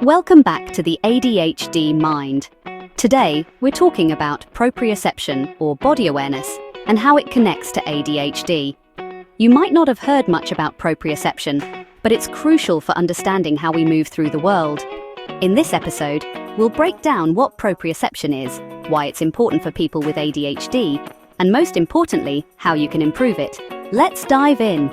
Welcome back to the ADHD Mind. Today, we're talking about proprioception, or body awareness, and how it connects to ADHD. You might not have heard much about proprioception, but it's crucial for understanding how we move through the world. In this episode, we'll break down what proprioception is, why it's important for people with ADHD, and most importantly, how you can improve it. Let's dive in.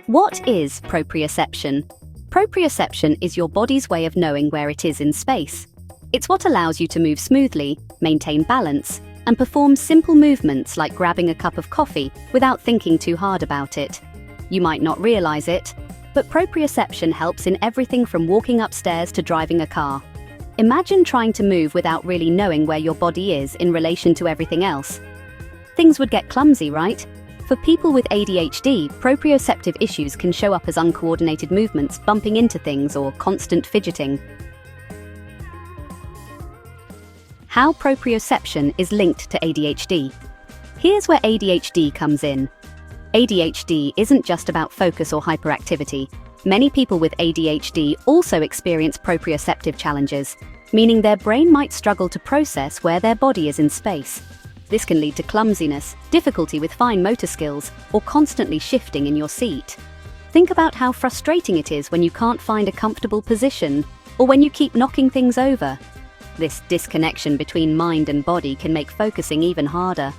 What is proprioception? Proprioception is your body's way of knowing where it is in space. It's what allows you to move smoothly, maintain balance, and perform simple movements like grabbing a cup of coffee without thinking too hard about it. You might not realize it, but proprioception helps in everything from walking upstairs to driving a car. Imagine trying to move without really knowing where your body is in relation to everything else. Things would get clumsy, right? For people with ADHD, proprioceptive issues can show up as uncoordinated movements, bumping into things, or constant fidgeting. How proprioception is linked to ADHD. Here's where ADHD comes in. ADHD isn't just about focus or hyperactivity. Many people with ADHD also experience proprioceptive challenges, meaning their brain might struggle to process where their body is in space. This can lead to clumsiness, difficulty with fine motor skills, or constantly shifting in your seat. Think about how frustrating it is when you can't find a comfortable position, or when you keep knocking things over. This disconnection between mind and body can make focusing even harder.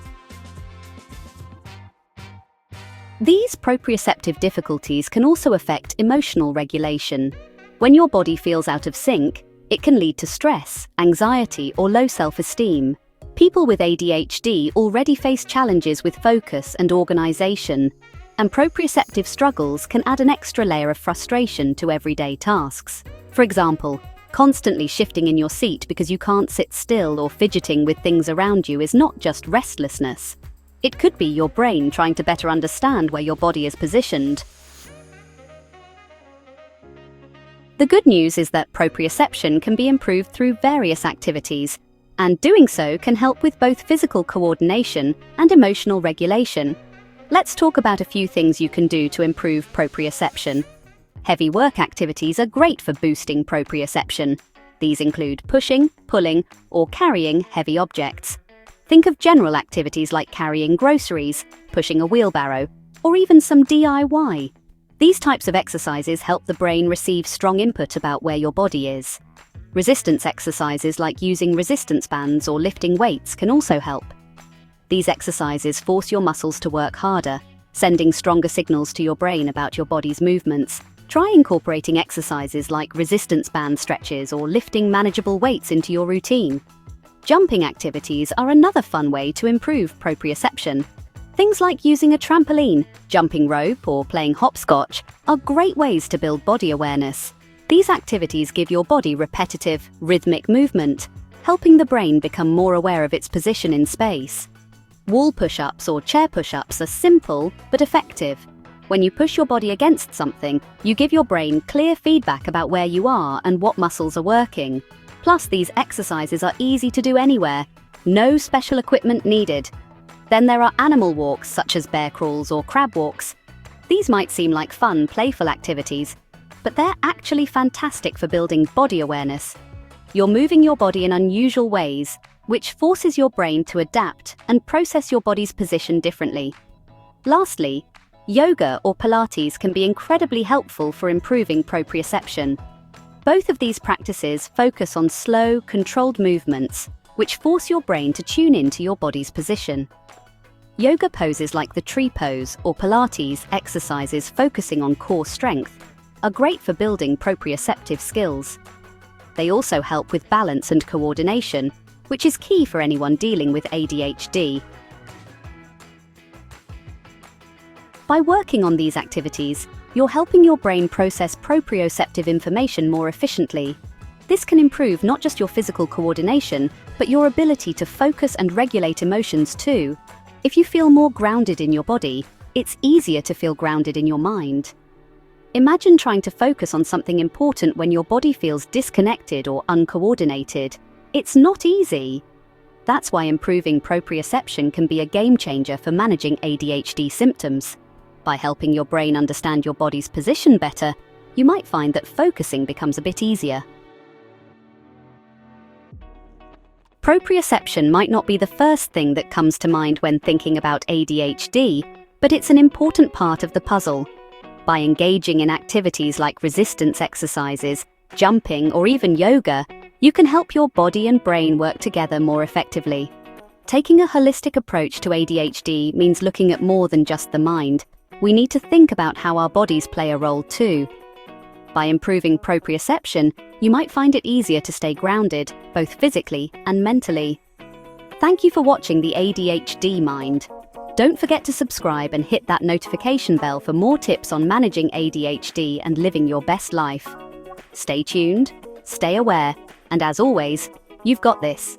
These proprioceptive difficulties can also affect emotional regulation. When your body feels out of sync, it can lead to stress, anxiety, or low self-esteem. People with ADHD already face challenges with focus and organization, and proprioceptive struggles can add an extra layer of frustration to everyday tasks. For example, constantly shifting in your seat because you can't sit still or fidgeting with things around you is not just restlessness. It could be your brain trying to better understand where your body is positioned. The good news is that proprioception can be improved through various activities, and doing so can help with both physical coordination and emotional regulation. Let's talk about a few things you can do to improve proprioception. Heavy work activities are great for boosting proprioception. These include pushing, pulling, or carrying heavy objects. Think of general activities like carrying groceries, pushing a wheelbarrow, or even some DIY. These types of exercises help the brain receive strong input about where your body is. Resistance exercises like using resistance bands or lifting weights can also help. These exercises force your muscles to work harder, sending stronger signals to your brain about your body's movements. Try incorporating exercises like resistance band stretches or lifting manageable weights into your routine. Jumping activities are another fun way to improve proprioception. Things like using a trampoline, jumping rope, or playing hopscotch are great ways to build body awareness. These activities give your body repetitive, rhythmic movement, helping the brain become more aware of its position in space. Wall push-ups or chair push-ups are simple but effective. When you push your body against something, you give your brain clear feedback about where you are and what muscles are working. Plus, these exercises are easy to do anywhere. No special equipment needed. Then there are animal walks such as bear crawls or crab walks. These might seem like fun, playful activities, but they're actually fantastic for building body awareness. You're moving your body in unusual ways, which forces your brain to adapt and process your body's position differently. Lastly, yoga or Pilates can be incredibly helpful for improving proprioception. Both of these practices focus on slow, controlled movements, which force your brain to tune into your body's position. Yoga poses like the tree pose or Pilates exercises focusing on core strength are great for building proprioceptive skills. They also help with balance and coordination, which is key for anyone dealing with ADHD. By working on these activities, you're helping your brain process proprioceptive information more efficiently. This can improve not just your physical coordination, but your ability to focus and regulate emotions too. If you feel more grounded in your body, it's easier to feel grounded in your mind. Imagine trying to focus on something important when your body feels disconnected or uncoordinated. It's not easy. That's why improving proprioception can be a game changer for managing ADHD symptoms. By helping your brain understand your body's position better, you might find that focusing becomes a bit easier. Proprioception might not be the first thing that comes to mind when thinking about ADHD, but it's an important part of the puzzle. By engaging in activities like resistance exercises, jumping, or even yoga, you can help your body and brain work together more effectively. Taking a holistic approach to ADHD means looking at more than just the mind. We need to think about how our bodies play a role too. By improving proprioception, you might find it easier to stay grounded, both physically and mentally. Thank you for watching the ADHD Mind. Don't forget to subscribe and hit that notification bell for more tips on managing ADHD and living your best life. Stay tuned, stay aware, and as always, you've got this.